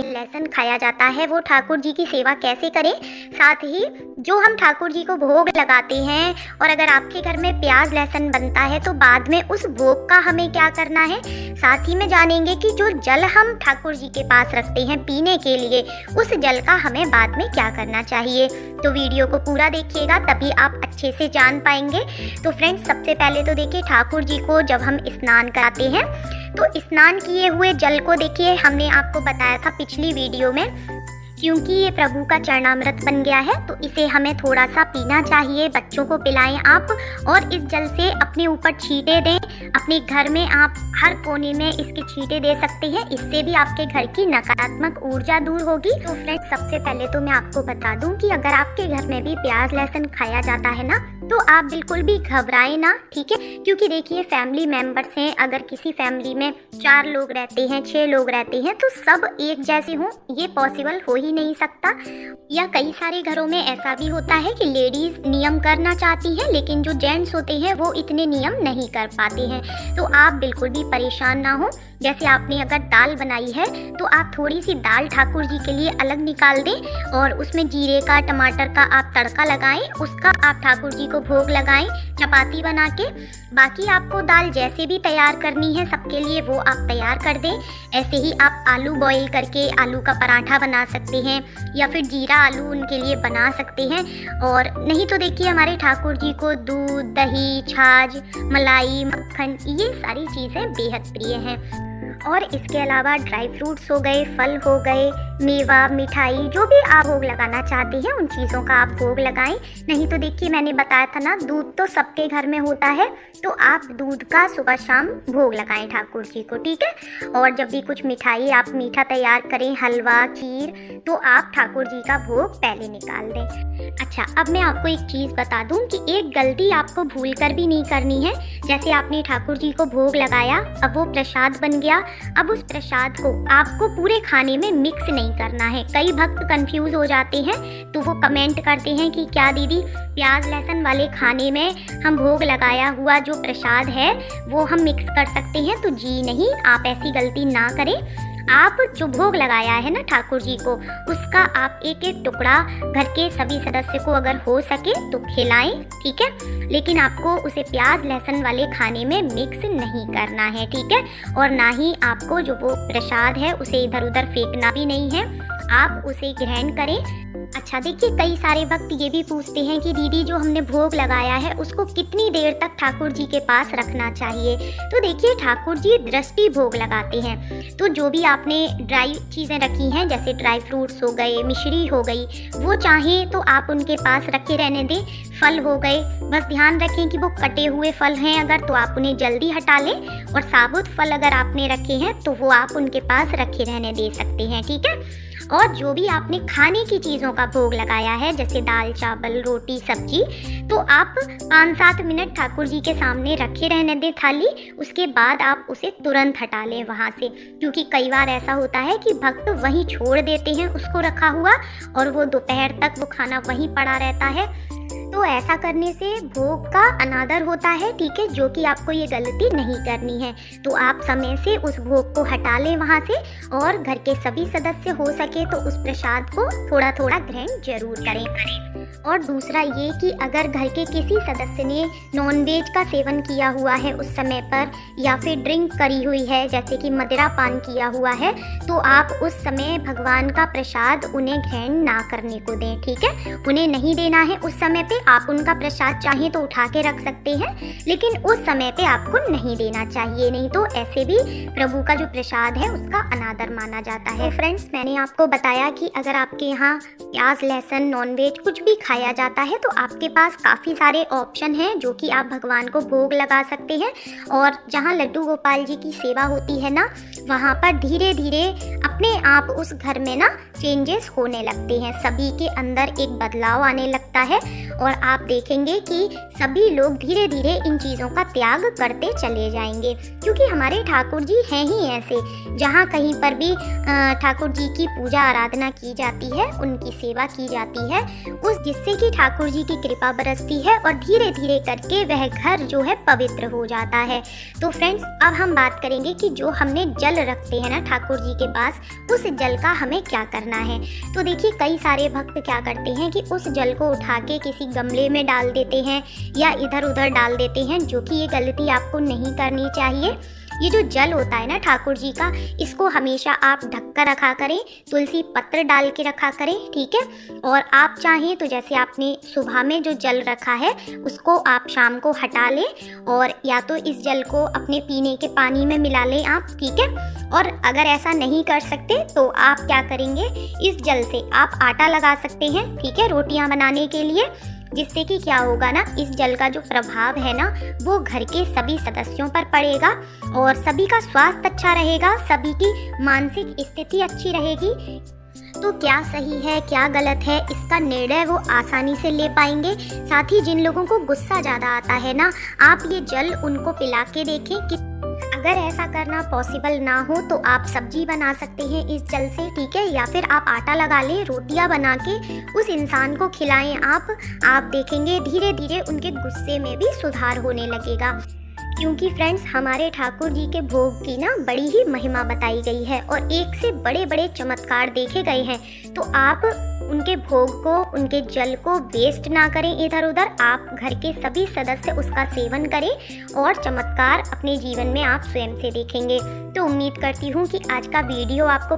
लहसुन खाया जाता है वो ठाकुर जी की सेवा कैसे करें, साथ ही जो हम ठाकुर जी को भोग लगाते हैं और अगर आपके घर में प्याज लहसुन बनता है तो बाद में उस भोग का हमें क्या करना है। साथ ही में जानेंगे कि जो जल हम ठाकुर जी के पास रखते हैं पीने के लिए, उस जल का हमें बाद में क्या करना चाहिए। तो वीडियो को पूरा देखिएगा तभी आप अच्छे से जान पाएंगे। तो फ्रेंड्स, सबसे पहले तो देखिए, ठाकुर जी को जब हम स्नान कराते हैं तो स्नान किए हुए जल को देखिए, हमने आपको बताया था पिछली वीडियो में, क्योंकि ये प्रभु का चरणामृत बन गया है तो इसे हमें थोड़ा सा पीना चाहिए। बच्चों को पिलाएं आप और इस जल से अपने ऊपर छींटे दें। अपने घर में आप हर कोने में इसके छींटे दे सकते हैं, इससे भी आपके घर की नकारात्मक ऊर्जा दूर होगी। तो फ्रेंड्स, सबसे पहले तो मैं आपको बता दूं कि अगर आपके घर में भी प्याज लहसुन खाया जाता है ना, तो आप बिल्कुल भी घबराएं ना, ठीक है। क्योंकि देखिए, फैमिली मेंबर्स हैं, अगर किसी फैमिली में 4 लोग रहते हैं, 6 लोग रहते हैं, तो सब एक जैसे हों ये पॉसिबल हो ही नहीं सकता। या कई सारे घरों में ऐसा भी होता है कि लेडीज नियम करना चाहती हैं लेकिन जो जेंट्स होते हैं वो इतने नियम नहीं कर पाते हैं। तो आप बिल्कुल भी परेशान ना हो। जैसे आपने अगर दाल बनाई है तो आप थोड़ी सी दाल ठाकुर जी के लिए अलग निकाल दें और उसमें जीरे का टमाटर का आप तड़का लगाएं, उसका आप ठाकुर जी को भोग लगाएं चपाती बना के। बाकी आपको दाल जैसे भी तैयार करनी है सबके लिए वो आप तैयार कर दें। ऐसे ही आप आलू बॉईल करके आलू का पराठा बना सकते हैं या फिर जीरा आलू उनके लिए बना सकते हैं। और नहीं तो देखिए, हमारे ठाकुर जी को दूध, दही, छाछ, मलाई, मक्खन ये सारी चीज़ें बेहद प्रिय हैं। और इसके अलावा ड्राई फ्रूट्स हो गए, फल हो गए, मेवा, मिठाई, जो भी आप भोग लगाना चाहते हैं उन चीज़ों का आप भोग लगाएं। नहीं तो देखिए, मैंने बताया था ना, दूध तो सबके घर में होता है, तो आप दूध का सुबह शाम भोग लगाएं ठाकुर जी को, ठीक है। और जब भी कुछ मिठाई आप मीठा तैयार करें, हलवा, खीर, तो आप ठाकुर जी का भोग पहले निकाल दें। अच्छा, अब मैं आपको एक चीज़ बता दूं कि एक गलती आपको भूल कर भी नहीं करनी है। जैसे आपने ठाकुर जी को भोग लगाया, अब वो प्रसाद बन गया, अब उस प्रसाद को आपको पूरे खाने में मिक्स नहीं करना है। कई भक्त कंफ्यूज हो जाते हैं तो वो कमेंट करते हैं कि क्या दीदी, प्याज लहसुन वाले खाने में हम भोग लगाया हुआ जो प्रसाद है वो हम मिक्स कर सकते हैं? तो जी नहीं, आप ऐसी गलती ना करें। आप जो भोग लगाया है ना ठाकुर जी को, उसका आप एक एक टुकड़ा घर के सभी सदस्य को अगर हो सके तो खिलाएं, ठीक है। लेकिन आपको उसे प्याज लहसुन वाले खाने में मिक्स नहीं करना है, ठीक है। और ना ही आपको जो वो प्रसाद है उसे इधर उधर फेंकना भी नहीं है, आप उसे ग्रहण करें। अच्छा देखिए, कई सारे भक्त ये भी पूछते हैं कि दीदी, जो हमने भोग लगाया है उसको कितनी देर तक ठाकुर जी के पास रखना चाहिए? तो देखिए, ठाकुर जी दृष्टि भोग लगाते हैं, तो जो भी आपने ड्राई चीज़ें रखी हैं जैसे ड्राई फ्रूट्स हो गए, मिश्री हो गई, वो चाहें तो आप उनके पास रखे रहने दें। फल हो गए, बस ध्यान रखें कि वो कटे हुए फल हैं अगर, तो आप उन्हें जल्दी हटा लें। और साबुत फल अगर आपने रखे हैं तो वो आप उनके पास रखे रहने दे सकते हैं, ठीक है। और जो भी आपने खाने की चीज़ों का भोग लगाया है जैसे दाल, चावल, रोटी, सब्जी, तो आप 5-7 मिनट ठाकुर जी के सामने रखे रहने दें थाली। उसके बाद आप उसे तुरंत हटा लें वहाँ से, क्योंकि कई बार ऐसा होता है कि भक्त वहीं छोड़ देते हैं उसको रखा हुआ और वो दोपहर तक वो खाना वहीं पड़ा रहता है। तो ऐसा करने से भोग का अनादर होता है, ठीक है, जो कि आपको ये गलती नहीं करनी है। तो आप समय से उस भोग को हटा लें वहाँ से और घर के सभी सदस्य हो सके तो उस प्रसाद को थोड़ा थोड़ा ग्रहण जरूर करें। और दूसरा ये कि अगर घर के किसी सदस्य ने नॉनवेज का सेवन किया हुआ है उस समय पर, या फिर ड्रिंक करी हुई है जैसे कि मदिरा पान किया हुआ है, तो आप उस समय भगवान का प्रसाद उन्हें ग्रहण ना करने को दें, ठीक है। उन्हें नहीं देना है उस समय पे। आप उनका प्रसाद चाहें तो उठा के रख सकते हैं, लेकिन उस समय पे आपको नहीं देना चाहिए, नहीं तो ऐसे भी प्रभु का जो प्रसाद है उसका अनादर माना जाता है। फ्रेंड्स, मैंने आपको बताया कि अगर आपके यहाँ प्याज लहसुन नॉनवेज कुछ भी खाया जाता है तो आपके पास काफ़ी सारे ऑप्शन हैं जो कि आप भगवान को भोग लगा सकते हैं। और जहाँ लड्डू गोपाल जी की सेवा होती है ना, वहाँ पर धीरे धीरे अपने आप उस घर में ना चेंजेस होने लगते हैं, सभी के अंदर एक बदलाव आने लगता है और आप देखेंगे कि सभी लोग धीरे धीरे इन चीज़ों का त्याग करते चले जाएंगे, क्योंकि हमारे ठाकुर जी हैं ही ऐसे। जहाँ कहीं पर भी ठाकुर जी की पूजा आराधना की जाती है, उनकी सेवा की जाती है, उस जिससे कि ठाकुर जी की कृपा बरसती है और धीरे धीरे करके वह घर जो है पवित्र हो जाता है। तो फ्रेंड्स, अब हम बात करेंगे कि जो हमने जल रखते हैं ना ठाकुर जी के पास, उस जल का हमें क्या करना है। तो देखिए, कई सारे भक्त क्या करते हैं कि उस जल को उठा के किसी गमले में डाल देते हैं या इधर उधर डाल देते हैं, जो कि ये गलती आपको नहीं करनी चाहिए। ये जो जल होता है ना ठाकुर जी का, इसको हमेशा आप ढक कर रखा करें, तुलसी पत्र डाल के रखा करें, ठीक है। और आप चाहें तो जैसे आपने सुबह में जो जल रखा है उसको आप शाम को हटा लें, और या तो इस जल को अपने पीने के पानी में मिला लें आप, ठीक है। और अगर ऐसा नहीं कर सकते तो आप क्या करेंगे, इस जल से आप आटा लगा सकते हैं, ठीक है, रोटियां बनाने के लिए, जिससे कि क्या होगा ना, इस जल का जो प्रभाव है ना वो घर के सभी सदस्यों पर पड़ेगा और सभी का स्वास्थ्य अच्छा रहेगा, सभी की मानसिक स्थिति अच्छी रहेगी। तो क्या सही है क्या गलत है, इसका निर्णय वो आसानी से ले पाएंगे। साथ ही जिन लोगों को गुस्सा ज़्यादा आता है ना, आप ये जल उनको पिला के देखें कि अगर ऐसा करना पॉसिबल ना हो तो आप सब्जी बना सकते हैं इस जल से, ठीक है, या फिर आप आटा लगा लें, रोटियां बना के उस इंसान को खिलाएं आप देखेंगे धीरे धीरे उनके गुस्से में भी सुधार होने लगेगा। क्योंकि फ्रेंड्स, हमारे ठाकुर जी के भोग की ना बड़ी ही महिमा बताई गई है और एक से बड़े बड़े चमत्कार देखे गए हैं। तो आप उनके भोग को, उनके जल को वेस्ट ना करें इधर उधर, आप घर के सभी सदस्य उसका सेवन करें और चमत्कार अपने जीवन में आप स्वयं से देखेंगे। तो उम्मीद करती हूँ कि आज का वीडियो आपको